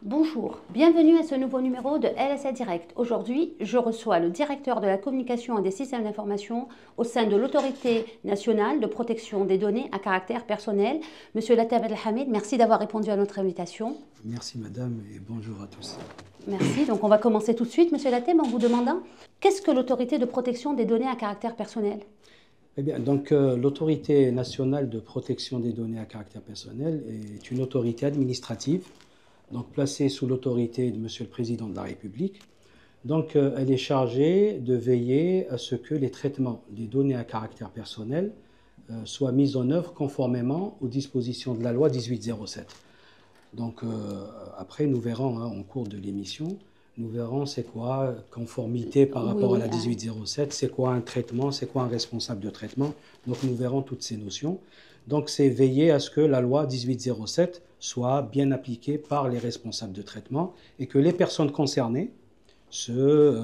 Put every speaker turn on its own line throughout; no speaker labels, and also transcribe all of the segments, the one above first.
Bonjour, bienvenue à ce nouveau numéro de LSA Direct. Aujourd'hui, je reçois le directeur de la communication et des systèmes d'information au sein de l'Autorité nationale de protection des données à caractère personnel. Monsieur Latab El-Hamid, merci d'avoir répondu à notre invitation.
Merci madame et bonjour à tous.
Merci. Donc on va commencer tout de suite, monsieur Latab, en vous demandant qu'est-ce que l'Autorité de protection des données à caractère personnel?
Eh bien, donc l'Autorité nationale de protection des données à caractère personnel est une autorité administrative, donc placée sous l'autorité de Monsieur le Président de la République. Donc elle est chargée de veiller à ce que les traitements des données à caractère personnel soient mis en œuvre conformément aux dispositions de la loi 1807. Donc après, nous verrons en cours de l'émission, nous verrons c'est quoi conformité par rapport à la 1807, c'est quoi un traitement, c'est quoi un responsable de traitement. Donc nous verrons toutes ces notions. Donc c'est veiller à ce que la loi 1807 soit bien appliquée par les responsables de traitement et que les personnes concernées, ceux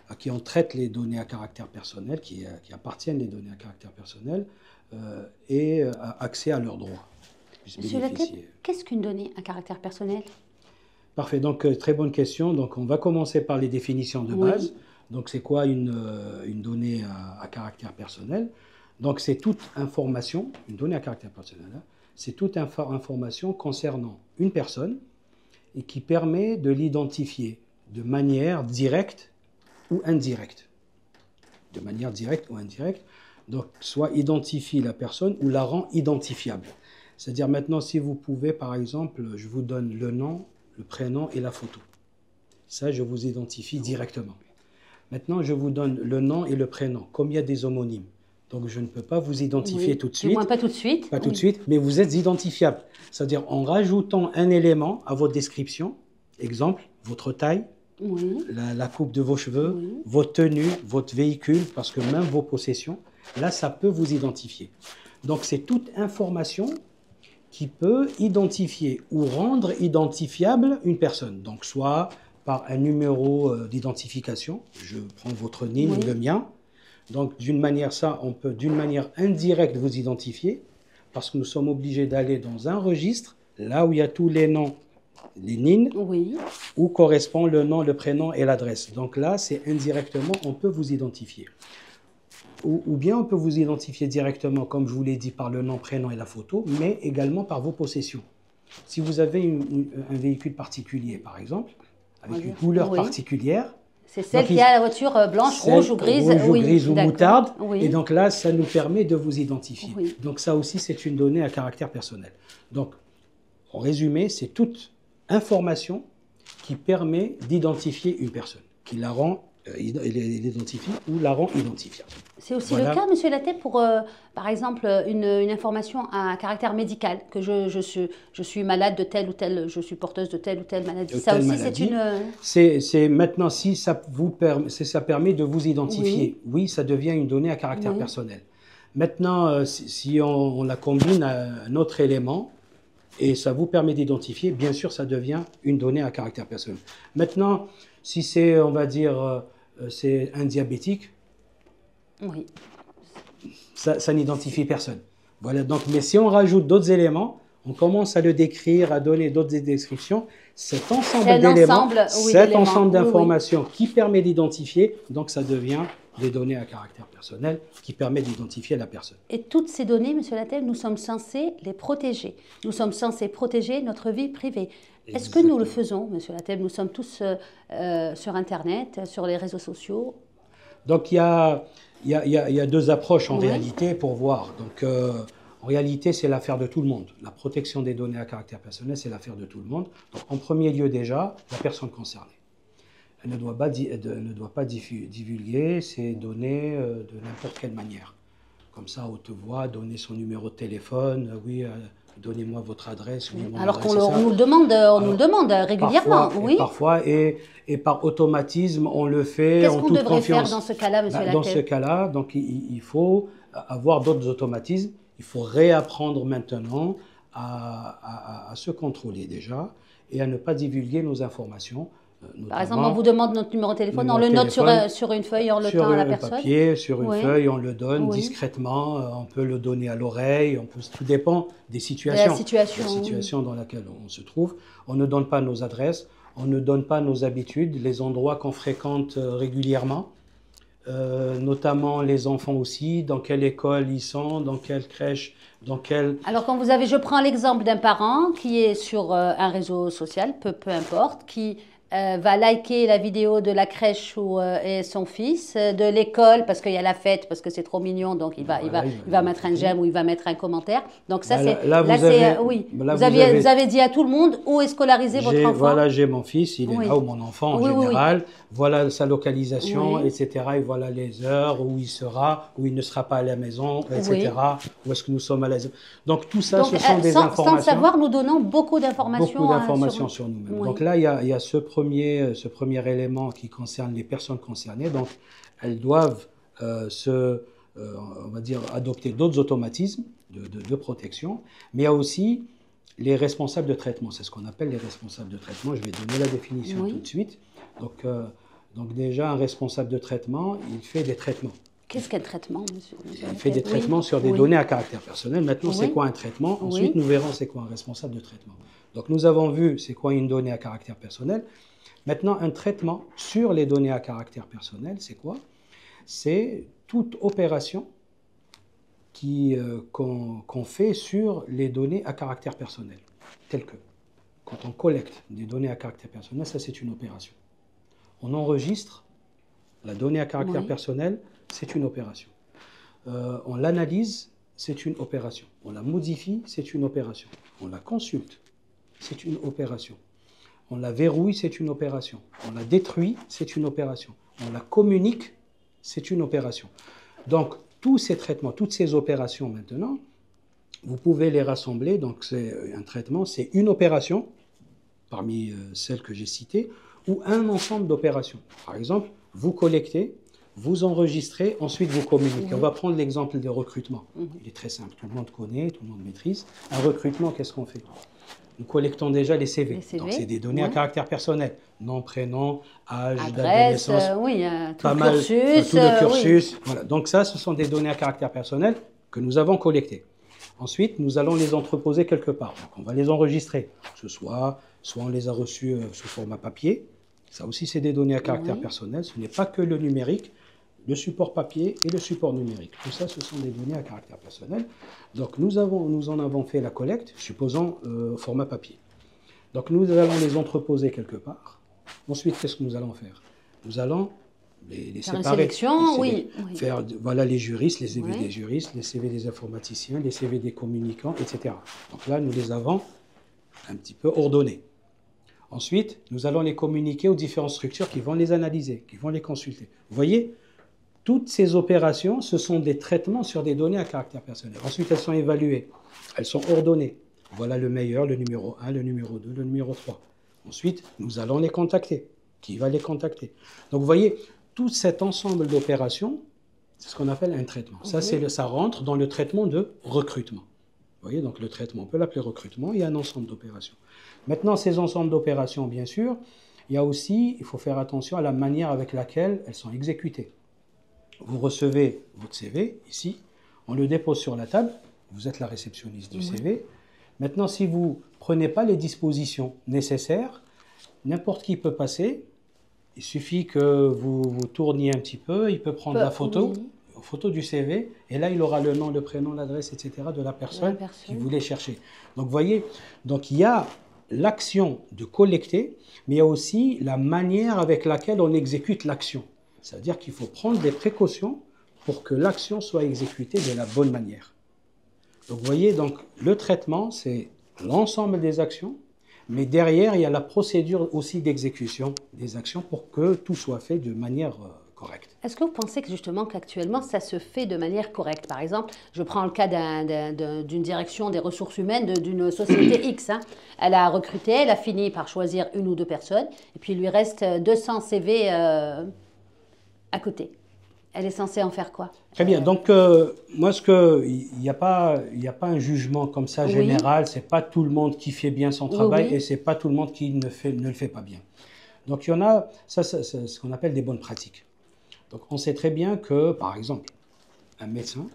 à qui on traite les données à caractère personnel, qui appartiennent les données à caractère personnel, aient accès à leurs droits.
Monsieur Latab, qu'est-ce qu'une donnée à caractère personnel?
Parfait, donc très bonne question. Donc on va commencer par les définitions de base. Donc c'est quoi une donnée à caractère personnel? Donc c'est toute information, une donnée à caractère personnel, hein, c'est toute information concernant une personne et qui permet de l'identifier de manière directe ou indirecte. De manière directe ou indirecte. Donc soit identifie la personne ou la rend identifiable. C'est-à-dire maintenant si vous pouvez par exemple, je vous donne le nom, le prénom et la photo. Ça, je vous identifie directement. Maintenant, je vous donne le nom et le prénom, comme il y a des homonymes. Donc, je ne peux pas vous identifier tout de suite.
Du moins, pas tout de suite.
Pas tout de suite, mais vous êtes identifiable. C'est-à-dire en rajoutant un élément à votre description, exemple, votre taille, la coupe de vos cheveux, votre tenue, votre véhicule, parce que même vos possessions, là, ça peut vous identifier. Donc, c'est toute information qui peut identifier ou rendre identifiable une personne. Donc, soit par un numéro d'identification, je prends votre NIN, le mien. Donc, d'une manière, ça, on peut d'une manière indirecte vous identifier, parce que nous sommes obligés d'aller dans un registre, là où il y a tous les noms, les NIN, où correspond le nom, le prénom et l'adresse. Donc là, c'est indirectement, on peut vous identifier. Ou bien on peut vous identifier directement, comme je vous l'ai dit, par le nom, prénom et la photo, mais également par vos possessions. Si vous avez un véhicule particulier, par exemple, avec une couleur particulière,
c'est celle qui a la voiture blanche, rouge ou grise.
Rouge ou grise ou moutarde. Et donc là, ça nous permet de vous identifier. Donc ça aussi, c'est une donnée à caractère personnel. Donc, en résumé, c'est toute information qui permet d'identifier une personne, qui la rend l'identifie ou la rend identifiable.
C'est aussi le cas, monsieur Latab, pour, par exemple, une information à caractère médical, que je suis malade de telle ou telle, je suis porteuse de telle ou telle maladie. Ça aussi, c'est une...
C'est maintenant, si ça permet de vous identifier, oui, ça devient une donnée à caractère personnel. Maintenant, si on la combine à un autre élément, et ça vous permet d'identifier, bien sûr, ça devient une donnée à caractère personnel. Maintenant, si c'est, on va dire, c'est un diabétique, ça n'identifie personne. Voilà, donc, mais si on rajoute d'autres éléments, on commence à le décrire, à donner d'autres descriptions, cet ensemble d'éléments, cet ensemble d'informations qui permet d'identifier, donc ça devient des données à caractère personnel qui permettent d'identifier la personne.
Et toutes ces données, monsieur Latab, nous sommes censés les protéger. Nous sommes censés protéger notre vie privée. Est-ce que nous le faisons, monsieur Latab? Nous sommes tous sur Internet, sur les réseaux sociaux.
Donc il y a deux approches en réalité pour voir. Donc en réalité, c'est l'affaire de tout le monde. La protection des données à caractère personnel, c'est l'affaire de tout le monde. Donc en premier lieu déjà, la personne concernée. Elle ne doit pas divulguer ces données de n'importe quelle manière. Comme ça, haute voix, donner son numéro de téléphone, donnez-moi votre adresse. Oui,
alors qu'on nous le demande régulièrement.
Parfois, et par automatisme, on le fait
Qu'est-ce
en
qu'on
toute
devrait
confiance.
faire dans ce cas-là, monsieur Latab?
Dans ce cas-là, donc, il faut avoir d'autres automatismes. Il faut réapprendre maintenant à se contrôler déjà et à ne pas divulguer nos informations
Par exemple, on vous demande notre numéro de téléphone, on le note sur une feuille, on le tend à la personne.
Sur un papier, sur une feuille, on le donne discrètement, on peut le donner à l'oreille, tout dépend des situations,
la situation
dans laquelle on se trouve. On ne donne pas nos adresses, on ne donne pas nos habitudes, les endroits qu'on fréquente régulièrement, notamment les enfants aussi, dans quelle école ils sont, dans quelle crèche, dans quelle...
Alors quand je prends l'exemple d'un parent qui est sur un réseau social, peu importe, qui va liker la vidéo de la crèche où est son fils, de l'école parce qu'il y a la fête, parce que c'est trop mignon, donc il va mettre un j'aime ou il va mettre un commentaire. Donc ça, vous avez dit à tout le monde où est scolarisé votre enfant.
Voilà, j'ai mon fils, il est là, ou mon enfant en général. Voilà sa localisation, etc. Et voilà les heures où il sera, où il ne sera pas à la maison, etc. Où est-ce que nous sommes à la maison. Donc tout ça, ce sont des informations.
Sans savoir, nous donnons beaucoup d'informations.
Beaucoup d'informations sur nous-mêmes. Donc là, il y a ce premier élément qui concerne les personnes concernées. Donc, elles doivent on va dire, adopter d'autres automatismes de protection. Mais il y a aussi les responsables de traitement. C'est ce qu'on appelle les responsables de traitement. Je vais donner la définition tout de suite. Donc déjà, un responsable de traitement, il fait des traitements.
Qu'est-ce qu'un traitement, monsieur?
Il fait des traitements sur des données à caractère personnel. Maintenant, c'est quoi un traitement? Ensuite, nous verrons c'est quoi un responsable de traitement. Donc, nous avons vu c'est quoi une donnée à caractère personnel. Maintenant, un traitement sur les données à caractère personnel, c'est quoi? C'est toute opération qu'on fait sur les données à caractère personnel, telles que quand on collecte des données à caractère personnel, ça c'est une opération. On enregistre la donnée à caractère personnel, c'est une opération. On l'analyse, c'est une opération. On la modifie, c'est une opération. On la consulte, c'est une opération. On la verrouille, c'est une opération. On la détruit, c'est une opération. On la communique, c'est une opération. Donc, tous ces traitements, toutes ces opérations maintenant, vous pouvez les rassembler. Donc, c'est un traitement, c'est une opération, parmi celles que j'ai citées, ou un ensemble d'opérations. Par exemple, vous collectez, vous enregistrez, ensuite vous communiquez. On va prendre l'exemple de recrutement. Il est très simple, tout le monde connaît, tout le monde maîtrise. Un recrutement, qu'est-ce qu'on fait? Nous collectons déjà les CV. Donc, c'est des données à caractère personnel. Nom, prénom, âge, date de naissance.
Tout le cursus.
Voilà. Donc, ça, ce sont des données à caractère personnel que nous avons collectées. Ensuite, nous allons les entreposer quelque part. Donc, on va les enregistrer. Soit on les a reçus sous format papier. Ça aussi, c'est des données à caractère personnel. Ce n'est pas que le numérique. Le support papier et le support numérique. Tout ça, ce sont des données à caractère personnel. Donc, nous en avons fait la collecte, supposons au format papier. Donc, nous allons les entreposer quelque part. Ensuite, qu'est-ce que nous allons faire? Nous allons les séparer.
Une sélection,
Faire, voilà, les juristes, les CV des juristes, les CV des informaticiens, les CV des communicants, etc. Donc là, nous les avons un petit peu ordonnés. Ensuite, nous allons les communiquer aux différentes structures qui vont les analyser, qui vont les consulter. Vous voyez? Toutes ces opérations, ce sont des traitements sur des données à caractère personnel. Ensuite, elles sont évaluées, elles sont ordonnées. Voilà le meilleur, le numéro 1, le numéro 2, le numéro 3. Ensuite, nous allons les contacter. Qui va les contacter? Donc, vous voyez, tout cet ensemble d'opérations, c'est ce qu'on appelle un traitement. Ça rentre dans le traitement de recrutement. Vous voyez, donc le traitement, on peut l'appeler recrutement, il y a un ensemble d'opérations. Maintenant, ces ensembles d'opérations, bien sûr, il faut faire attention à la manière avec laquelle elles sont exécutées. Vous recevez votre CV, ici, on le dépose sur la table, vous êtes la réceptionniste du CV. Maintenant, si vous ne prenez pas les dispositions nécessaires, n'importe qui peut passer, il suffit que vous tourniez un petit peu, il peut prendre la photo du CV, et là, il aura le nom, le prénom, l'adresse, etc. de la personne qui voulait chercher. Donc, vous voyez, donc, il y a l'action de collecter, mais il y a aussi la manière avec laquelle on exécute l'action. C'est-à-dire qu'il faut prendre des précautions pour que l'action soit exécutée de la bonne manière. Donc, vous voyez, donc, le traitement, c'est l'ensemble des actions, mais derrière, il y a la procédure aussi d'exécution des actions pour que tout soit fait de manière correcte.
Est-ce que vous pensez que justement qu'actuellement, ça se fait de manière correcte? Par exemple, je prends le cas d'une direction des ressources humaines d'une société X. Elle a recruté, elle a fini par choisir une ou deux personnes, et puis il lui reste 200 CV à côté. Elle est censée en faire quoi?
Très bien. Donc, moi, il n'y a pas un jugement comme ça général. Ce n'est pas tout le monde qui fait bien son travail et ce n'est pas tout le monde qui ne le fait pas bien. Donc il y en a, ça c'est ce qu'on appelle des bonnes pratiques. Donc on sait très bien que, par exemple, un médecin,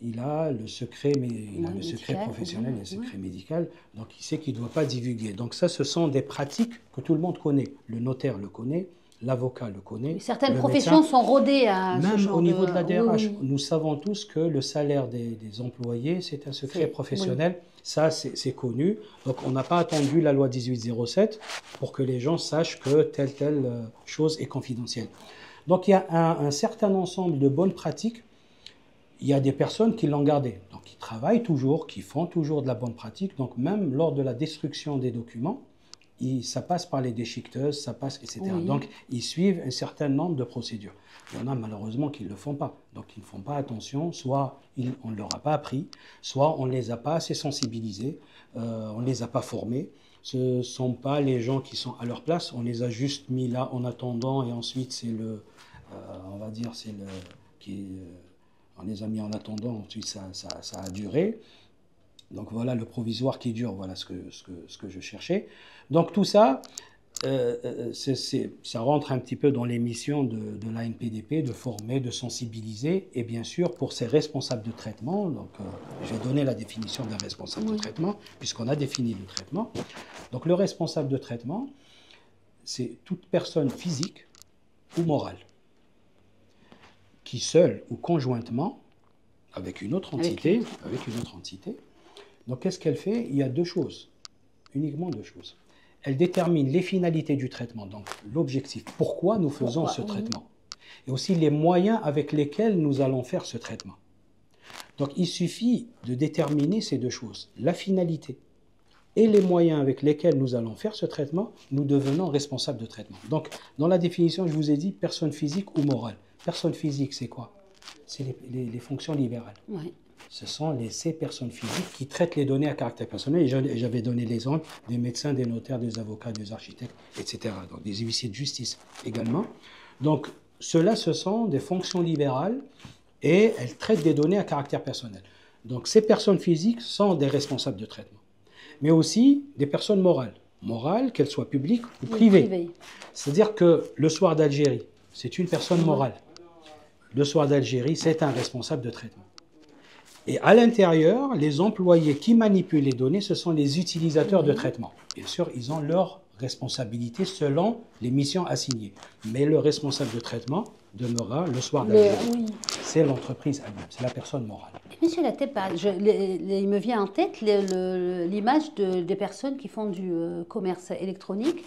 il a le secret, mais il a le secret professionnel et le secret médical, donc il sait qu'il ne doit pas divulguer. Donc ça, ce sont des pratiques que tout le monde connaît. Le notaire le connaît, l'avocat le connaît.
Certaines professions sont rodées à
même
ce genre
au niveau de la DRH.
Oui.
Nous savons tous que le salaire des employés, c'est un secret professionnel. Oui. Ça, c'est connu. Donc on n'a pas attendu la loi 1807 pour que les gens sachent que telle chose est confidentielle. Donc il y a un certain ensemble de bonnes pratiques. Il y a des personnes qui l'ont gardé, donc qui travaillent toujours, qui font toujours de la bonne pratique. Donc même lors de la destruction des documents, ça passe par les déchiqueteuses, ça passe, etc. Oui. Donc ils suivent un certain nombre de procédures. Il y en a malheureusement qui ne le font pas. Donc ils ne font pas attention, soit on ne leur a pas appris, soit on ne les a pas assez sensibilisés, on ne les a pas formés. Ce ne sont pas les gens qui sont à leur place, on les a juste mis là en attendant et ensuite c'est on va dire, c'est on les a mis en attendant, ensuite ça a duré. Donc voilà le provisoire qui dure, voilà ce que je cherchais. Donc tout ça, ça rentre un petit peu dans les missions de l'ANPDP, de former, de sensibiliser, et bien sûr pour ces responsables de traitement, donc je vais donner la définition d'un responsable de traitement, puisqu'on a défini le traitement. Donc le responsable de traitement, c'est toute personne physique ou morale, qui seule ou conjointement, avec une autre entité, donc qu'est-ce qu'elle fait? Il y a deux choses, uniquement deux choses. Elle détermine les finalités du traitement, donc l'objectif, pourquoi nous faisons ce traitement, et aussi les moyens avec lesquels nous allons faire ce traitement. Donc il suffit de déterminer ces deux choses, la finalité et les moyens avec lesquels nous allons faire ce traitement, nous devenons responsables de traitement. Donc dans la définition, je vous ai dit personne physique ou morale. Personne physique, c'est quoi? C'est les fonctions libérales. Oui. Ce sont ces personnes physiques qui traitent les données à caractère personnel. Et j'avais donné l'exemple des médecins, des notaires, des avocats, des architectes, etc. Donc des huissiers de justice également. Donc ceux-là, ce sont des fonctions libérales et elles traitent des données à caractère personnel. Donc ces personnes physiques sont des responsables de traitement. Mais aussi des personnes morales. Morales, qu'elles soient publiques ou privées. C'est-à-dire que le soir d'Algérie, c'est une personne morale. Le soir d'Algérie, c'est un responsable de traitement. Et à l'intérieur, les employés qui manipulent les données, ce sont les utilisateurs de traitement. Bien sûr, ils ont leur responsabilité selon les missions assignées. Mais le responsable de traitement demeurera le soir d'Algérie. C'est l'entreprise elle-même, c'est la personne morale.
Monsieur Latepa, il me vient en tête l'image des personnes qui font du commerce électronique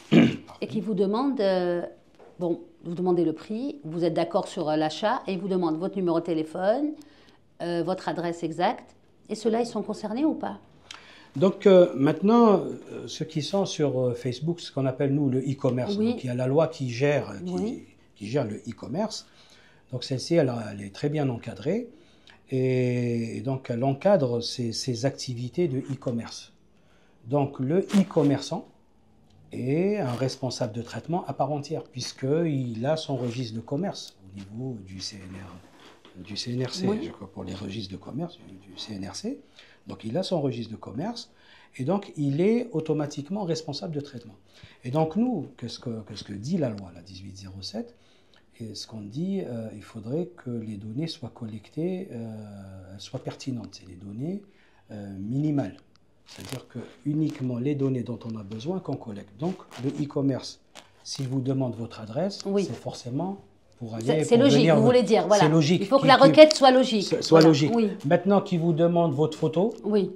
et qui vous demandent... Bon, vous demandez le prix, vous êtes d'accord sur l'achat et ils vous demandent votre numéro de téléphone, votre adresse exacte. Et ceux-là, ils sont concernés ou pas?
Donc maintenant, ceux qui sont sur Facebook, ce qu'on appelle nous le e-commerce, donc il y a la loi qui gère le e-commerce. Donc celle-ci, elle est très bien encadrée et donc elle encadre ces activités de e-commerce. Donc le e-commerçant est un responsable de traitement à part entière, puisqu'il a son registre de commerce au niveau du CNRC, je crois, pour les registres de commerce du CNRC. Donc il a son registre de commerce, et donc il est automatiquement responsable de traitement. Et donc nous, qu'est-ce que dit la loi, la 1807? Et ce qu'on dit, il faudrait que les données soient collectées, soient pertinentes. C'est les données minimales. C'est-à-dire que uniquement les données dont on a besoin qu'on collecte. Donc le e-commerce, s'il vous demande votre adresse, c'est forcément pour aller...
C'est logique, vous voulez dire, voilà.
C'est logique.
Il faut que la requête soit logique.
Soit logique. Oui. Maintenant qu'il vous demande votre photo...
Oui.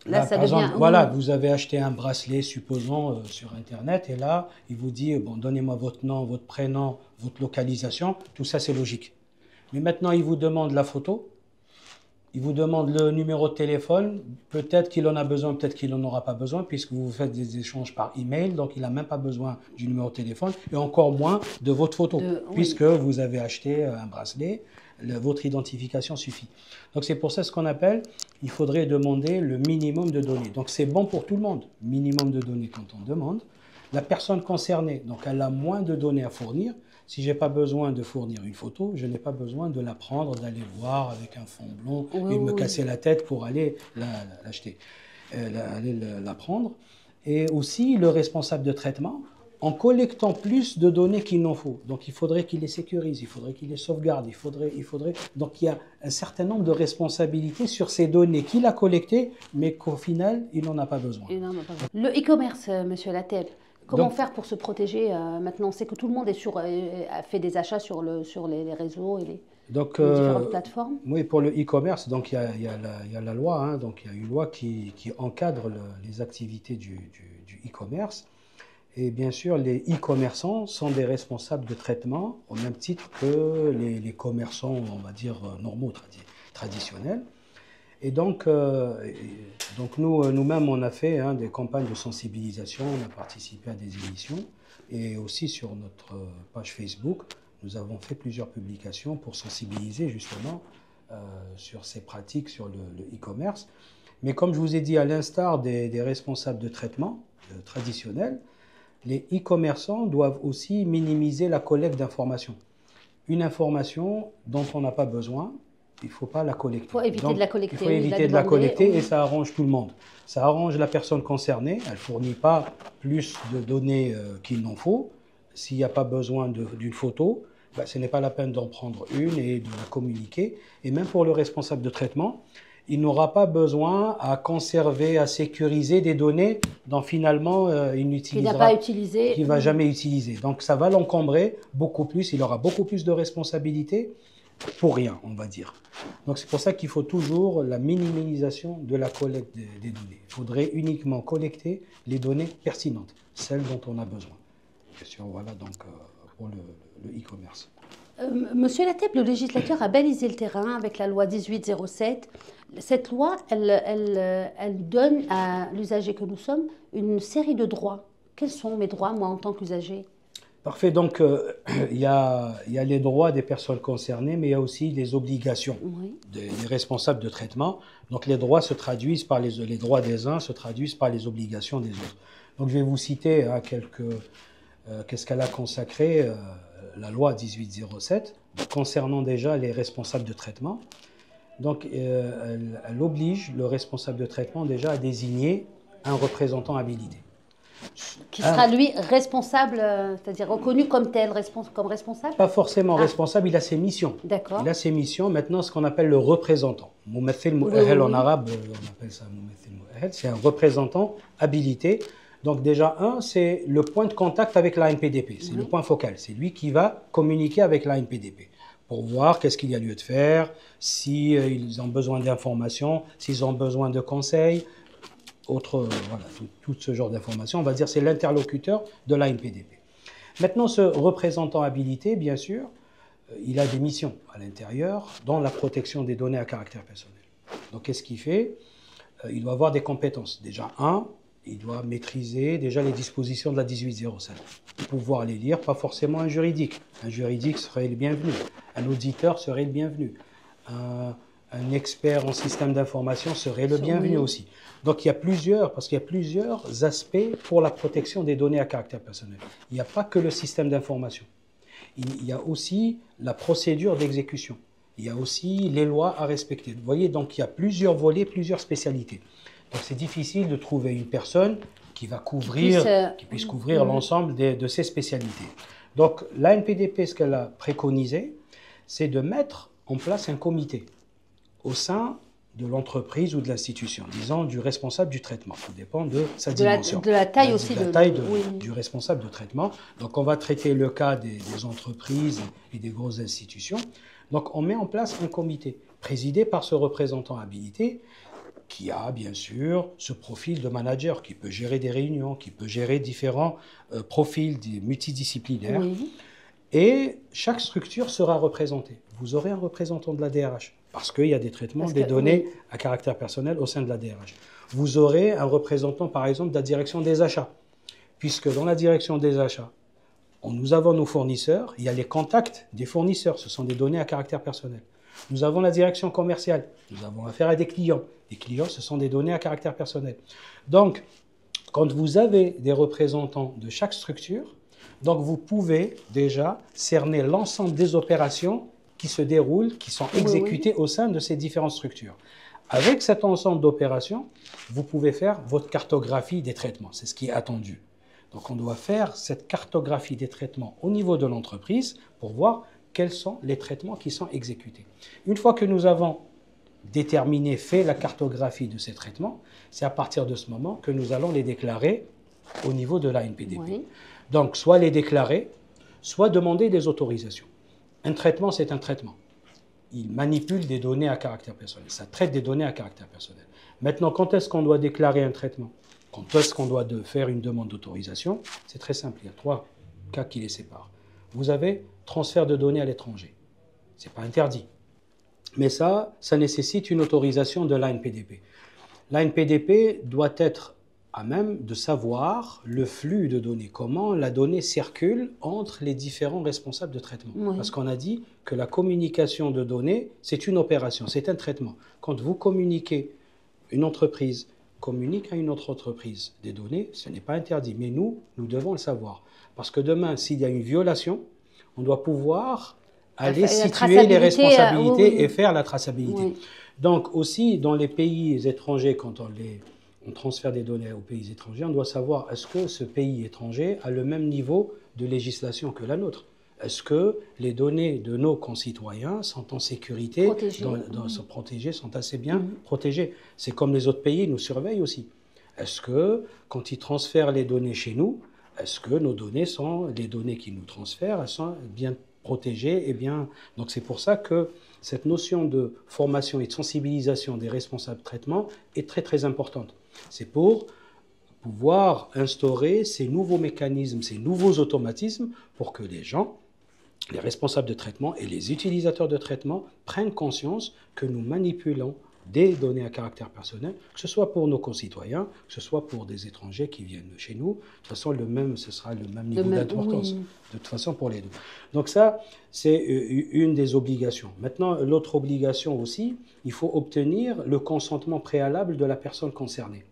Là, ça
par
devient...
exemple, voilà, vous avez acheté un bracelet, supposons, sur Internet, et là, il vous dit, bon, donnez-moi votre nom, votre prénom, votre localisation, tout ça, c'est logique. Mais maintenant, il vous demande la photo, il vous demande le numéro de téléphone, peut-être qu'il en a besoin, peut-être qu'il n'en aura pas besoin, puisque vous faites des échanges par email, donc il n'a même pas besoin du numéro de téléphone, et encore moins de votre photo, puisque vous avez acheté un bracelet, votre identification suffit. Donc c'est pour ça ce qu'on appelle, il faudrait demander le minimum de données. Donc c'est bon pour tout le monde, minimum de données quand on demande. La personne concernée, donc elle a moins de données à fournir. Si je n'ai pas besoin de fournir une photo, je n'ai pas besoin de la prendre, d'aller voir avec un fond blond et me casser la tête pour aller l'acheter, aller la prendre. et aussi le responsable de traitement, en collectant plus de données qu'il n'en faut. Donc il faudrait qu'il les sécurise, il faudrait qu'il les sauvegarde, il faudrait... Donc il y a un certain nombre de responsabilités sur ces données qu'il a collectées, mais qu'au final, il n'en a pas besoin.
Le e-commerce, Monsieur Lateb, comment faire pour se protéger maintenant? On sait que tout le monde a fait des achats sur les réseaux et les différentes plateformes.
Oui, pour le e-commerce, donc il y a la loi, hein, donc il y a une loi qui encadre les activités du e-commerce. Et bien sûr, les e-commerçants sont des responsables de traitement au même titre que les commerçants, on va dire, normaux, traditionnels. Et donc nous-mêmes, on a fait des campagnes de sensibilisation, on a participé à des émissions. Et aussi sur notre page Facebook, nous avons fait plusieurs publications pour sensibiliser justement sur ces pratiques, sur le e-commerce. Mais comme je vous ai dit, à l'instar des responsables de traitement traditionnels, les e-commerçants doivent aussi minimiser la collecte d'informations. Une information dont on n'a pas besoin, il ne faut pas la collecter.
Il faut éviter de la collecter.
Il faut éviter de la collecter et ça arrange tout le monde. Ça arrange la personne concernée, elle ne fournit pas plus de données qu'il n'en faut. S'il n'y a pas besoin d'une photo, ce n'est pas la peine d'en prendre une et de la communiquer. Et même pour le responsable de traitement, il n'aura pas besoin à conserver, à sécuriser des données dont finalement il n'utilisera pas, qu'il ne va jamais utiliser. Donc ça va l'encombrer beaucoup plus, il aura beaucoup plus de responsabilités pour rien, on va dire. Donc c'est pour ça qu'il faut toujours la minimalisation de la collecte des données. Il faudrait uniquement collecter les données pertinentes, celles dont on a besoin. Question, voilà donc pour le e-commerce.
Monsieur Lateb, le législateur a balisé le terrain avec la loi 1807. Cette loi, elle donne à l'usager que nous sommes une série de droits. Quels sont mes droits, moi, en tant qu'usager?
Parfait. Donc, il y a les droits des personnes concernées, mais il y a aussi les obligations des responsables de traitement. Donc, les droits se traduisent par les droits des uns se traduisent par les obligations des autres. Donc, je vais vous citer qu'est-ce qu'elle a consacré, la loi 1807, concernant déjà les responsables de traitement. Donc, elle oblige le responsable de traitement déjà à désigner un représentant habilité.
Qui sera, lui, responsable, c'est-à-dire reconnu comme tel, comme responsable?
Pas forcément responsable, il a ses missions.
D'accord.
Il a ses missions, maintenant, ce qu'on appelle le représentant. Mumathil mu'ahal en arabe, on appelle ça mumathil mu'ahal, c'est un représentant habilité. Donc déjà, c'est le point de contact avec l'ANPDP, c'est le point focal. C'est lui qui va communiquer avec l'ANPDP pour voir qu'est-ce qu'il y a lieu de faire, s'ils ont besoin d'informations, s'ils ont besoin de conseils, voilà, tout ce genre d'informations. On va dire c'est l'interlocuteur de l'ANPDP. Maintenant, ce représentant habilité, bien sûr, il a des missions à l'intérieur, dont la protection des données à caractère personnel. Donc qu'est-ce qu'il fait? Il doit avoir des compétences. Déjà, il doit maîtriser déjà les dispositions de la 1807. Pouvoir les lire, pas forcément un juridique. Un juridique serait le bienvenu. Un auditeur serait le bienvenu. Un expert en système d'information serait le bienvenu aussi. Donc il y a parce qu'il y a plusieurs aspects pour la protection des données à caractère personnel. Il n'y a pas que le système d'information. Il y a aussi la procédure d'exécution. Il y a aussi les lois à respecter. Vous voyez, donc il y a plusieurs volets, plusieurs spécialités. Donc c'est difficile de trouver une personne qui puisse couvrir l'ensemble de ces spécialités. Donc l'ANPDP, ce qu'elle a préconisé, c'est de mettre en place un comité au sein de l'entreprise ou de l'institution, disons du responsable du traitement. Ça dépend de sa dimension.
De la taille aussi.
De la taille du responsable de traitement. Donc on va traiter le cas des entreprises et des grosses institutions. Donc on met en place un comité présidé par ce représentant habilité qui a bien sûr ce profil de manager, qui peut gérer des réunions, qui peut gérer différents profils multidisciplinaires. Et chaque structure sera représentée. Vous aurez un représentant de la DRH, parce qu'il y a des traitements des données à caractère personnel au sein de la DRH. Vous aurez un représentant, par exemple, de la direction des achats, puisque dans la direction des achats, nous avons nos fournisseurs, il y a les contacts des fournisseurs, ce sont des données à caractère personnel. Nous avons la direction commerciale, nous avons affaire à des clients. Les clients, ce sont des données à caractère personnel. Donc, quand vous avez des représentants de chaque structure, donc vous pouvez déjà cerner l'ensemble des opérations qui se déroulent, qui sont exécutées au sein de ces différentes structures. Avec cet ensemble d'opérations, vous pouvez faire votre cartographie des traitements. C'est ce qui est attendu. Donc, on doit faire cette cartographie des traitements au niveau de l'entreprise pour voir quels sont les traitements qui sont exécutés. Une fois que nous avons déterminé, fait la cartographie de ces traitements, c'est à partir de ce moment que nous allons les déclarer au niveau de l'ANPDP. Oui. Donc, soit les déclarer, soit demander des autorisations. Un traitement, c'est un traitement. Il manipule des données à caractère personnel. Ça traite des données à caractère personnel. Maintenant, quand est-ce qu'on doit déclarer un traitement? Quand est-ce qu'on doit faire une demande d'autorisation? C'est très simple. Il y a 3 cas qui les séparent. Vous avez transfert de données à l'étranger. Ce n'est pas interdit. Mais ça nécessite une autorisation de l'ANPDP. L'ANPDP doit être à même de savoir le flux de données, comment la donnée circule entre les différents responsables de traitement. Oui. Parce qu'on a dit que la communication de données, c'est une opération, c'est un traitement. Quand vous communiquez, une entreprise communique à une autre entreprise des données, ce n'est pas interdit. Mais nous devons le savoir. Parce que demain, s'il y a une violation, on doit pouvoir aller situer les responsabilités et faire la traçabilité. Oui. Donc aussi, dans les pays étrangers, quand on transfère des données aux pays étrangers, on doit savoir est-ce que ce pays étranger a le même niveau de législation que la nôtre? Est-ce que les données de nos concitoyens sont en sécurité, sont protégées, sont assez bien protégées? C'est comme les autres pays, nous surveillent aussi. Est-ce que, quand ils transfèrent les données chez nous, est-ce que nos données les données qu'ils nous transfèrent, elles sont bien protégées et bien... Donc c'est pour ça que cette notion de formation et de sensibilisation des responsables de traitement est très très importante. C'est pour pouvoir instaurer ces nouveaux mécanismes, ces nouveaux automatismes pour que les gens, les responsables de traitement et les utilisateurs de traitement prennent conscience que nous manipulons des données à caractère personnel, que ce soit pour nos concitoyens, que ce soit pour des étrangers qui viennent chez nous. De toute façon, ce sera le même niveau d'importance, de toute façon, pour les deux. Donc ça, c'est une des obligations. Maintenant, l'autre obligation aussi, il faut obtenir le consentement préalable de la personne concernée.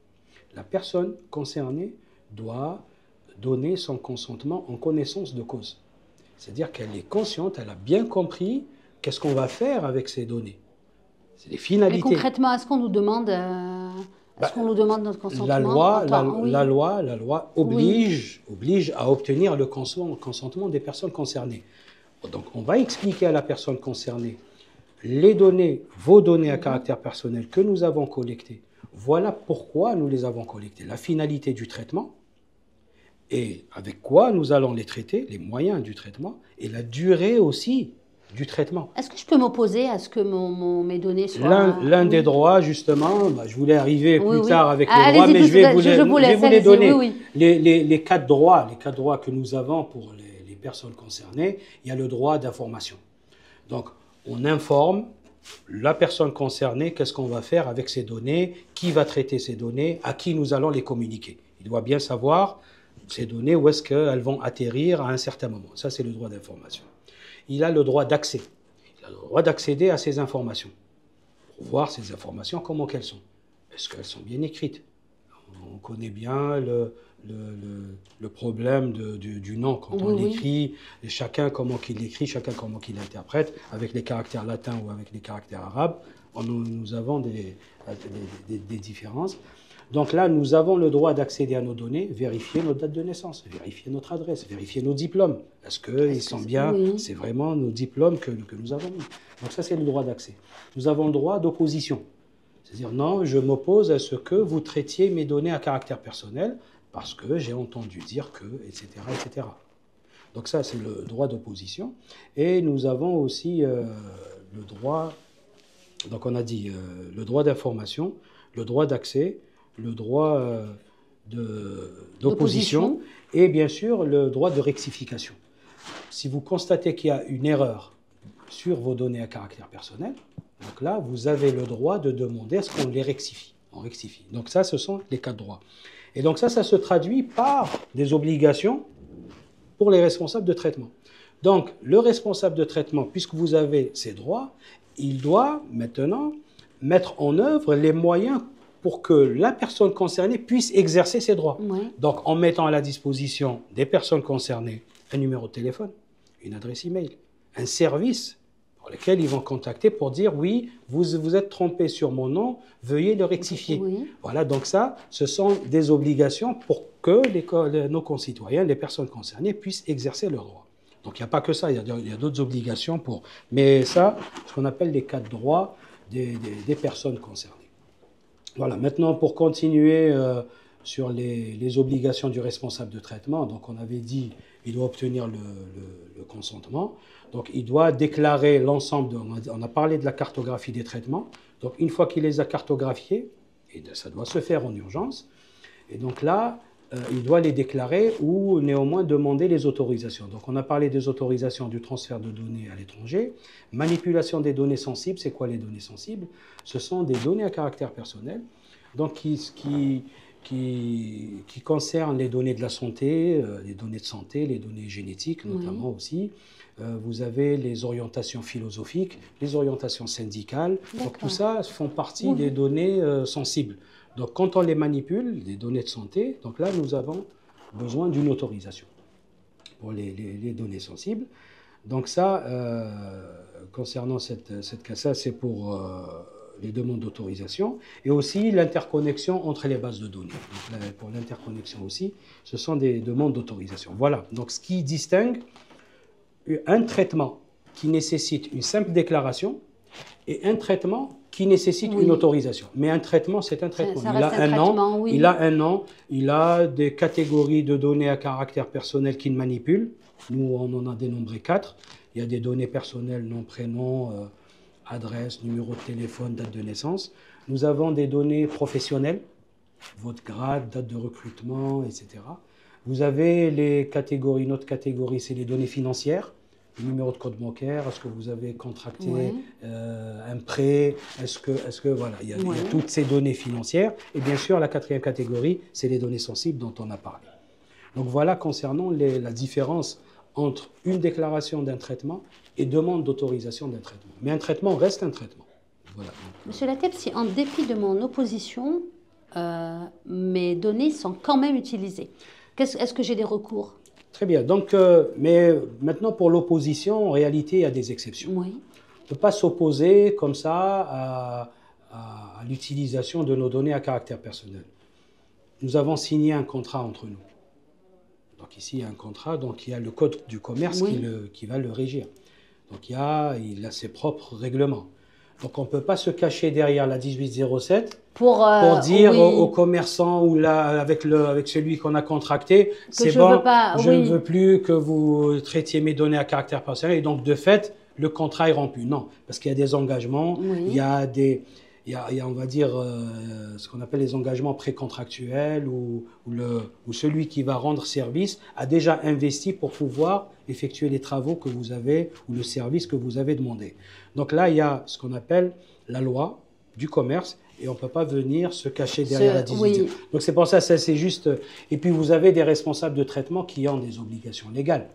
La personne concernée doit donner son consentement en connaissance de cause. C'est-à-dire qu'elle est consciente, elle a bien compris qu'est-ce qu'on va faire avec ces données. C'est des finalités.
Mais concrètement, est-ce qu'on nous demande, notre consentement?
La loi oblige à obtenir le consentement des personnes concernées. Donc, on va expliquer à la personne concernée les données, vos données à caractère personnel que nous avons collectées. Voilà pourquoi nous les avons collectées. La finalité du traitement et avec quoi nous allons les traiter, les moyens du traitement et la durée aussi du traitement.
Est-ce que je peux m'opposer à ce que mes données soient...
L'un des droits, justement, je voulais arriver plus tard avec les droits, mais je vais vous les donner. Les 4 droits que nous avons pour les personnes concernées, il y a le droit d'information. Donc, on informe la personne concernée, qu'est-ce qu'on va faire avec ces données, qui va traiter ces données, à qui nous allons les communiquer. Il doit bien savoir ces données, où est-ce qu'elles vont atterrir à un certain moment. Ça, c'est le droit d'information. Il a le droit d'accès. Il a le droit d'accéder à ces informations. Pour voir ces informations, comment qu'elles sont. Est-ce qu'elles sont bien écrites? On connaît bien le problème du nom quand on l'écrit. Et chacun comment qu'il l'écrit, chacun comment qu'il l'interprète, avec les caractères latins ou avec les caractères arabes. Nous avons des différences. Donc là, nous avons le droit d'accéder à nos données, vérifier notre date de naissance, vérifier notre adresse, vérifier nos diplômes. Est-ce qu'ils sont bien? C'est vraiment nos diplômes que nous avons mis. Donc ça, c'est le droit d'accès. Nous avons le droit d'opposition. C'est-à-dire, non, je m'oppose à ce que vous traitiez mes données à caractère personnel parce que j'ai entendu dire que, etc., etc. Donc ça, c'est le droit d'opposition. Et nous avons aussi le droit, donc on a dit le droit d'information, le droit d'accès, le droit d'opposition et bien sûr le droit de rectification. Si vous constatez qu'il y a une erreur sur vos données à caractère personnel, donc là, vous avez le droit de demander à ce qu'on les rectifie. On rectifie. Donc ça, ce sont les 4 droits. Et donc ça se traduit par des obligations pour les responsables de traitement. Donc le responsable de traitement, puisque vous avez ces droits, il doit maintenant mettre en œuvre les moyens pour que la personne concernée puisse exercer ses droits. Oui. Donc, en mettant à la disposition des personnes concernées un numéro de téléphone, une adresse email, un service pour lesquels ils vont contacter pour dire oui, vous êtes trompé sur mon nom, veuillez le rectifier. Oui. Voilà, donc ça, ce sont des obligations pour que nos concitoyens, les personnes concernées, puissent exercer leurs droits. Donc il n'y a pas que ça, il y a d'autres obligations pour... Mais ça, ce qu'on appelle les cas de droit des personnes concernées. Voilà, maintenant pour continuer sur les obligations du responsable de traitement, donc on avait dit il doit obtenir le consentement, donc il doit déclarer l'ensemble, on a parlé de la cartographie des traitements, donc une fois qu'il les a cartographiés, et ça doit se faire en urgence, et donc là, il doit les déclarer ou néanmoins demander les autorisations. Donc on a parlé des autorisations du transfert de données à l'étranger. Manipulation des données sensibles, c'est quoi les données sensibles? Ce sont des données à caractère personnel, donc qui concernent les données de la santé, les données de santé, les données génétiques notamment aussi. Vous avez les orientations philosophiques, les orientations syndicales. Donc tout ça font partie des données sensibles. Donc, quand on les manipule, les données de santé, donc là, nous avons besoin d'une autorisation pour les données sensibles. Donc ça, concernant cette cas-là, c'est pour les demandes d'autorisation et aussi l'interconnexion entre les bases de données. Donc, là, pour l'interconnexion aussi, ce sont des demandes d'autorisation. Voilà, donc ce qui distingue un traitement qui nécessite une simple déclaration et un traitement qui nécessite une autorisation. Mais un traitement, c'est un traitement. Il a un an, il a un an, il a des catégories de données à caractère personnel qu'il manipule. Nous, on en a dénombré 4. Il y a des données personnelles, nom, prénom, adresse, numéro de téléphone, date de naissance. Nous avons des données professionnelles, votre grade, date de recrutement, etc. Vous avez les catégories, une autre catégorie, c'est les données financières. Numéro de code bancaire, est-ce que vous avez contracté un prêt, est-ce que voilà, il y a toutes ces données financières. Et bien sûr, la quatrième catégorie, c'est les données sensibles dont on a parlé. Donc voilà concernant la différence entre une déclaration d'un traitement et demande d'autorisation d'un traitement. Mais un traitement reste un traitement. Voilà.
Monsieur Lateb, si en dépit de mon opposition, mes données sont quand même utilisées, est-ce que j'ai des recours?
Très bien. Donc, mais maintenant, pour l'opposition, en réalité, il y a des exceptions. Oui. On ne peut pas s'opposer comme ça à l'utilisation de nos données à caractère personnel. Nous avons signé un contrat entre nous. Donc ici, il y a un contrat, donc il y a le code du commerce qui va le régir. Donc il a ses propres règlements. Donc on ne peut pas se cacher derrière la 1807 pour dire aux commerçants ou avec celui qu'on a contracté, c'est bon, je ne veux plus que vous traitiez mes données à caractère personnel et donc de fait, le contrat est rompu. Non, parce qu'il y a des engagements, il y a on va dire ce qu'on appelle les engagements précontractuels où celui qui va rendre service a déjà investi pour pouvoir effectuer les travaux que vous avez ou le service que vous avez demandé. Donc là, il y a ce qu'on appelle la loi du commerce et on ne peut pas venir se cacher derrière la 18. Donc c'est pour ça, c'est juste... Et puis vous avez des responsables de traitement qui ont des obligations légales.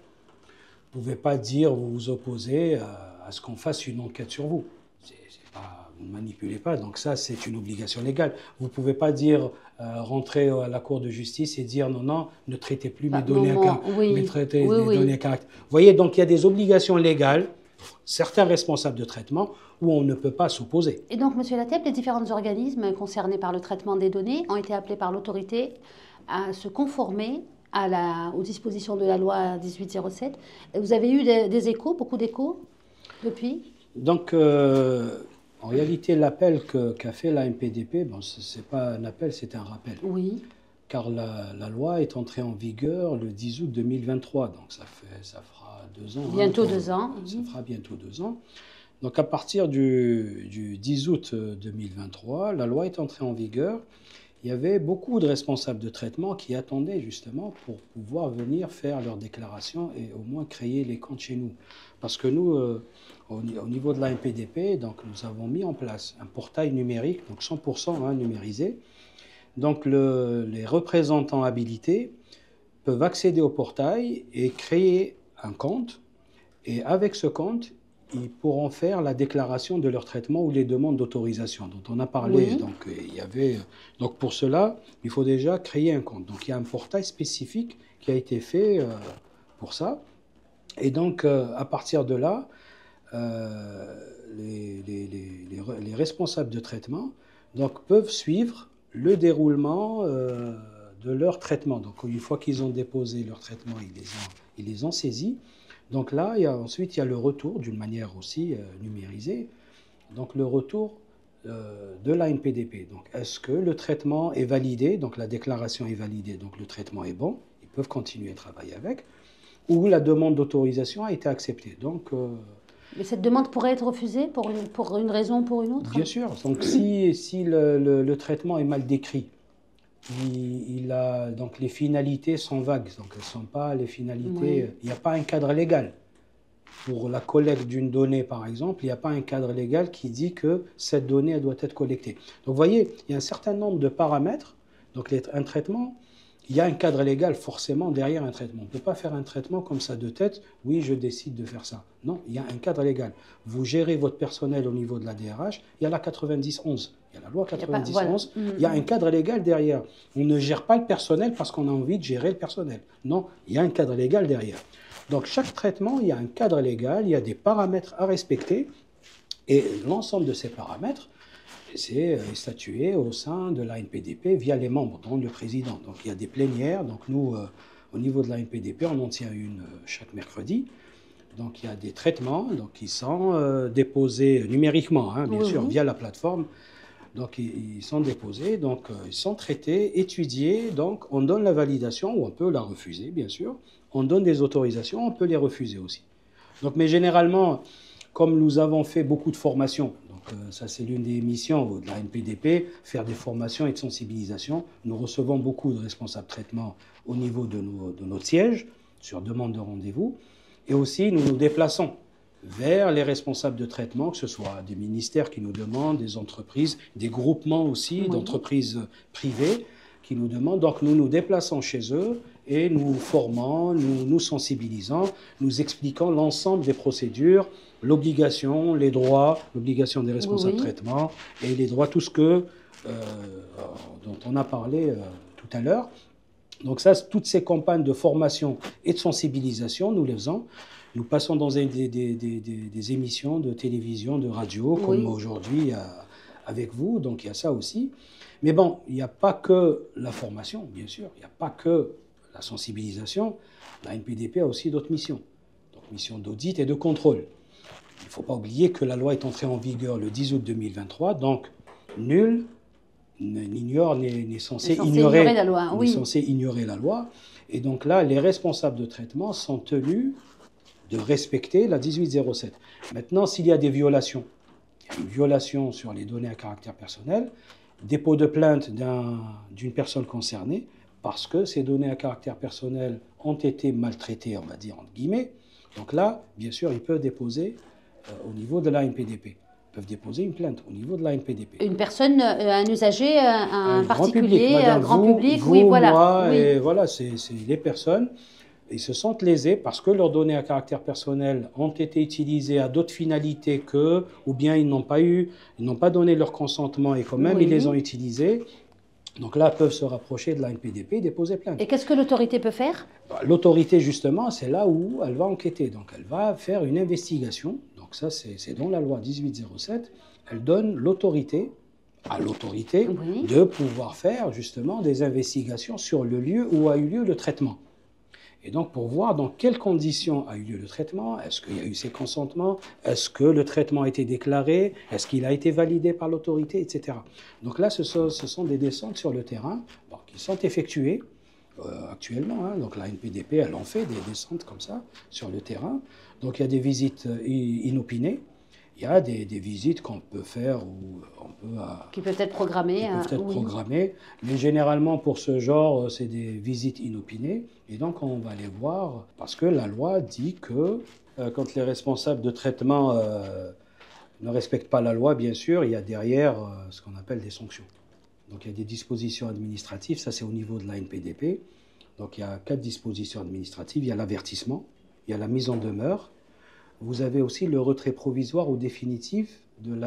Vous ne pouvez pas dire, vous vous opposez à ce qu'on fasse une enquête sur vous. Vous ne manipulez pas, donc ça c'est une obligation légale. Vous ne pouvez pas dire, rentrer à la cour de justice et dire non, ne traitez plus mes données à caractère. Vous voyez, donc il y a des obligations légales, certains responsables de traitement, où on ne peut pas s'opposer.
Et donc, Monsieur Lateb, les différents organismes concernés par le traitement des données ont été appelés par l'autorité à se conformer aux dispositions de la loi 1807. Vous avez eu des échos, beaucoup d'échos depuis?
Donc, en réalité, l'appel qu'a fait la MPDP, bon, ce n'est pas un appel, c'est un rappel. Oui. Car la loi est entrée en vigueur le 10 août 2023, donc ça fera 2 ans.
Bientôt 2 ans.
Ça fera bientôt 2 ans. Donc à partir du 10 août 2023, la loi est entrée en vigueur. Il y avait beaucoup de responsables de traitement qui attendaient justement pour pouvoir venir faire leur déclaration et au moins créer les comptes chez nous. Parce que nous, au niveau de la MPDP, donc, nous avons mis en place un portail numérique, donc 100% numérisé. Donc les représentants habilités peuvent accéder au portail et créer un compte. Et avec ce compte, ils pourront faire la déclaration de leur traitement ou les demandes d'autorisation dont on a parlé. Oui. Donc pour cela, il faut déjà créer un compte. Donc il y a un portail spécifique qui a été fait pour ça. Et donc à partir de là, les responsables de traitement donc, peuvent suivre le déroulement de leur traitement. Donc, une fois qu'ils ont déposé leur traitement, ils les ont saisis. Donc là, ensuite, il y a le retour d'une manière aussi numérisée. Donc, le retour de l'ANPDP. Donc, est-ce que le traitement est validé? Donc, la déclaration est validée, donc le traitement est bon. Ils peuvent continuer à travailler avec. Ou la demande d'autorisation a été acceptée. Donc,
mais cette demande pourrait être refusée pour une raison ou pour une autre?
bien sûr. Donc, si le traitement est mal décrit, donc les finalités sont vagues. Donc, elles ne sont pas les finalités. Il n'y a pas un cadre légal. Pour la collecte d'une donnée, par exemple, il n'y a pas un cadre légal qui dit que cette donnée elle doit être collectée. Donc, vous voyez, il y a un certain nombre de paramètres. Donc, un traitement, il y a un cadre légal forcément derrière un traitement. On ne peut pas faire un traitement comme ça de tête. Oui, je décide de faire ça. Non, il y a un cadre légal. Vous gérez votre personnel au niveau de la DRH. Il y a la 90-11. Il y a la loi 90-11. Il y a un cadre légal derrière. On ne gère pas le personnel parce qu'on a envie de gérer le personnel. Non, il y a un cadre légal derrière. Donc, chaque traitement, il y a un cadre légal, il y a des paramètres à respecter. Et l'ensemble de ces paramètres, c'est statué au sein de l'ANPDP via les membres, dont le président. Donc, il y a des plénières. Donc, nous, au niveau de l'ANPDP, on en tient une chaque mercredi. Donc, il y a des traitements donc, qui sont déposés numériquement, hein, bien sûr, via la plateforme. Donc, ils sont déposés, donc ils sont traités, étudiés. Donc, on donne la validation, ou on peut la refuser, bien sûr. On donne des autorisations, on peut les refuser aussi. Donc, mais généralement, comme nous avons fait beaucoup de formations, donc ça c'est l'une des missions de la NPDP, faire des formations et de sensibilisation. Nous recevons beaucoup de responsables de traitement au niveau de notre siège, sur demande de rendez-vous. Et aussi, nous nous déplaçons vers les responsables de traitement, que ce soit des ministères qui nous demandent, des entreprises, des groupements aussi d'entreprises privées qui nous demandent. Donc nous nous déplaçons chez eux et nous formons, nous sensibilisons, nous expliquant l'ensemble des procédures, l'obligation, les droits, l'obligation des responsables de traitement et les droits, tout ce dont on a parlé tout à l'heure. Donc ça, toutes ces campagnes de formation et de sensibilisation, nous les faisons. Nous passons dans des émissions de télévision, de radio, comme aujourd'hui avec vous, donc il y a ça aussi. Mais bon, il n'y a pas que la formation, bien sûr, il n'y a pas que la sensibilisation. La NPDP a aussi d'autres missions, donc missions d'audit et de contrôle. Il ne faut pas oublier que la loi est entrée en vigueur le 10 août 2023, donc nul n'est censé ignorer
la loi.
N'est censé ignorer la loi. Et donc là, les responsables de traitement sont tenus de respecter la 1807. Maintenant, s'il y a des violations, une violation sur les données à caractère personnel, dépôt de plainte d'une personne concernée, parce que ces données à caractère personnel ont été maltraitées, on va dire entre guillemets. Donc là, bien sûr, ils peuvent déposer au niveau de l'ANPDP. Ils peuvent déposer une plainte au niveau de l'ANPDP.
Une personne, un usager, un particulier,
grand public,
un grand public,
vous,
oui, voilà.
Moi, et voilà, c'est les personnes. Ils se sentent lésés parce que leurs données à caractère personnel ont été utilisées à d'autres finalités ou bien ils n'ont pas donné leur consentement et quand même ils les ont utilisées. Donc là, ils peuvent se rapprocher de la NPDP et déposer plainte.
Et qu'est-ce que l'autorité peut faire?
L'autorité, justement, c'est là où elle va enquêter. Donc elle va faire une investigation. Donc ça, c'est dans la loi 1807. Elle donne l'autorité à l'autorité de pouvoir faire justement des investigations sur le lieu où a eu lieu le traitement. Et donc, pour voir dans quelles conditions a eu lieu le traitement, est-ce qu'il y a eu ces consentements, est-ce que le traitement a été déclaré, est-ce qu'il a été validé par l'autorité, etc. Donc là, ce sont des descentes sur le terrain qui sont effectuées actuellement. Hein. Donc la NPDP, elle en fait des descentes comme ça sur le terrain. Donc il y a des visites inopinées. Il y a des visites qu'on peut faire ou on peut...
qui peuvent être programmées.
Programmées. Mais généralement, pour ce genre, c'est des visites inopinées. Et donc, on va les voir parce que la loi dit que quand les responsables de traitement ne respectent pas la loi, bien sûr, il y a derrière ce qu'on appelle des sanctions. Donc, il y a des dispositions administratives. Ça, c'est au niveau de la NPDP. Donc, il y a 4 dispositions administratives. Il y a l'avertissement, il y a la mise en demeure. Vous avez aussi le retrait provisoire ou définitif de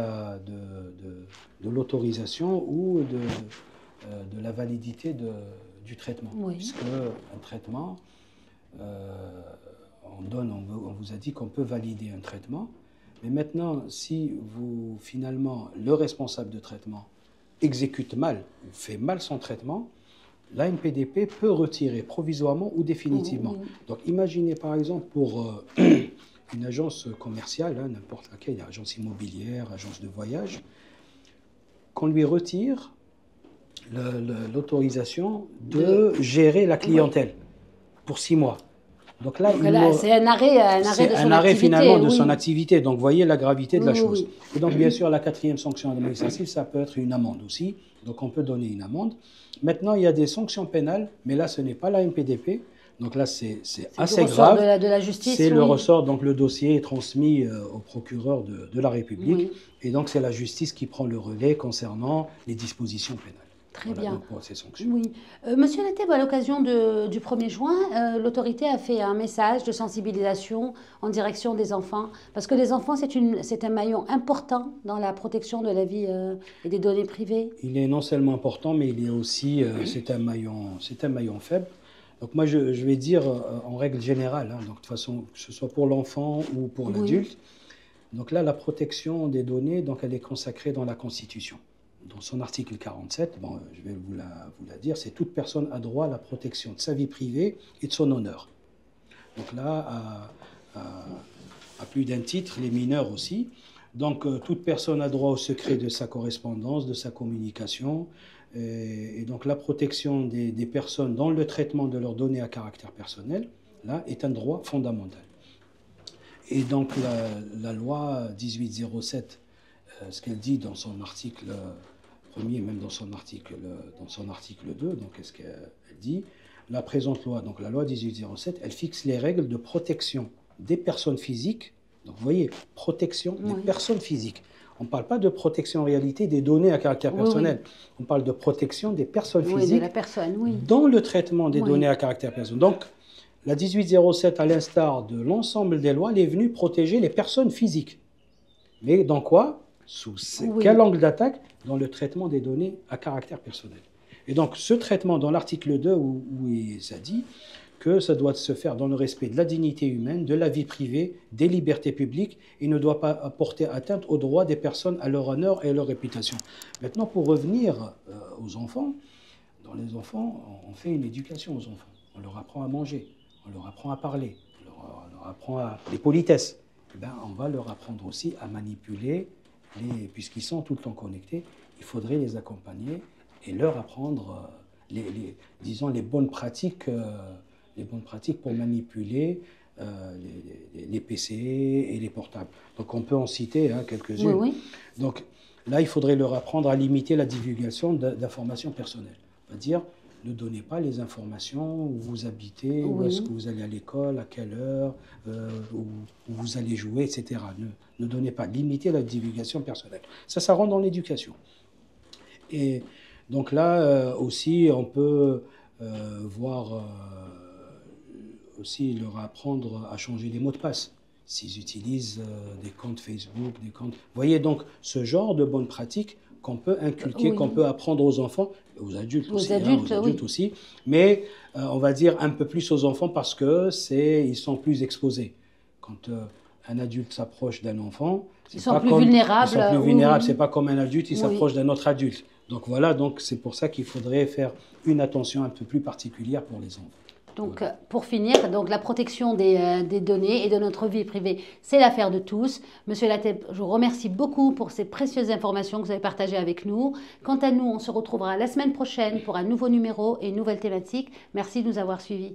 l'autorisation ou de la validité du traitement. Puisque un traitement, on vous a dit qu'on peut valider un traitement, Mais maintenant, si finalement, le responsable de traitement exécute mal ou fait mal son traitement, l'ANPDP peut retirer provisoirement ou définitivement. Donc imaginez par exemple pour une agence commerciale, hein, n'importe laquelle, agence immobilière, agence de voyage, qu'on lui retire l'autorisation de gérer la clientèle pour 6 mois. Donc là,
c'est un arrêt
finalement de son activité. Donc, voyez la gravité de la chose. Et donc, bien sûr, la 4e sanction administrative, ça peut être une amende aussi. Donc, on peut donner une amende. Maintenant, il y a des sanctions pénales, mais là, ce n'est pas la NPDP. Donc là, c'est assez grave.
De la justice.
C'est le ressort. Donc, le dossier est transmis au procureur de la République. Et donc, c'est la justice qui prend le relais concernant les dispositions pénales.
Très bien.
Pour ces sanctions.
Oui. Monsieur Lateb, à l'occasion du 1er juin, l'autorité a fait un message de sensibilisation en direction des enfants. Parce que les enfants, c'est un maillon important dans la protection de la vie et des données privées.
Il est non seulement important, mais il est aussi, c'est un maillon faible. Donc moi, je vais dire en règle générale, hein, donc de toute façon, que ce soit pour l'enfant ou pour l'adulte. Donc là, la protection des données, donc elle est consacrée dans la Constitution. Dans son article 47, bon, je vais vous la dire, c'est toute personne a droit à la protection de sa vie privée et de son honneur. Donc là, à plus d'un titre, les mineurs aussi. Donc toute personne a droit au secret de sa correspondance, de sa communication. Et donc la protection des personnes dans le traitement de leurs données à caractère personnel, là, est un droit fondamental. Et donc la loi 1807, ce qu'elle dit dans son article premier, même dans son article 2, donc qu'est-ce qu'elle dit? La présente loi, donc la loi 1807, elle fixe les règles de protection des personnes physiques. Donc vous voyez, protection des personnes physiques. On ne parle pas de protection en réalité des données à caractère personnel. On parle de protection des personnes physiques
de la personne,
dans le traitement des données à caractère personnel. Donc la 1807, à l'instar de l'ensemble des lois, elle est venue protéger les personnes physiques. Mais dans quoi? Sous quel angle d'attaque? Dans le traitement des données à caractère personnel. Et donc, ce traitement dans l'article 2, où ça dit que ça doit se faire dans le respect de la dignité humaine, de la vie privée, des libertés publiques, et ne doit pas porter atteinte aux droits des personnes, à leur honneur et à leur réputation. Maintenant, pour revenir aux enfants, dans les enfants, on fait une éducation aux enfants. On leur apprend à manger, on leur apprend à parler, on leur apprend les politesses. Eh bien, on va leur apprendre aussi à manipuler, puisqu'ils sont tout le temps connectés, il faudrait les accompagner et leur apprendre, disons, les bonnes pratiques pour manipuler les PC et les portables. Donc on peut en citer quelques-unes. Donc là, il faudrait leur apprendre à limiter la divulgation d'informations personnelles. C'est-à-dire, ne donnez pas les informations où vous habitez, où est-ce que vous allez à l'école, à quelle heure, où vous allez jouer, etc. Ne donnez pas, limitez la divulgation personnelle. Ça rentre dans l'éducation. Et donc là aussi, on peut voir aussi leur apprendre à changer les mots de passe. S'ils utilisent des comptes Facebook, des comptes... Vous voyez donc ce genre de bonnes pratiques qu'on peut inculquer, qu'on peut apprendre aux enfants, aux adultes aussi, mais on va dire un peu plus aux enfants parce qu'ils sont plus exposés. Quand un adulte s'approche d'un enfant,
ils sont plus vulnérables.
Ils sont plus vulnérables, c'est pas comme un adulte, il s'approche d'un autre adulte. Donc voilà, donc c'est pour ça qu'il faudrait faire une attention un peu plus particulière pour les enfants.
Donc, pour finir, donc, la protection des données et de notre vie privée, c'est l'affaire de tous. Monsieur Lateb, je vous remercie beaucoup pour ces précieuses informations que vous avez partagées avec nous. Quant à nous, on se retrouvera la semaine prochaine pour un nouveau numéro et une nouvelle thématique. Merci de nous avoir suivis.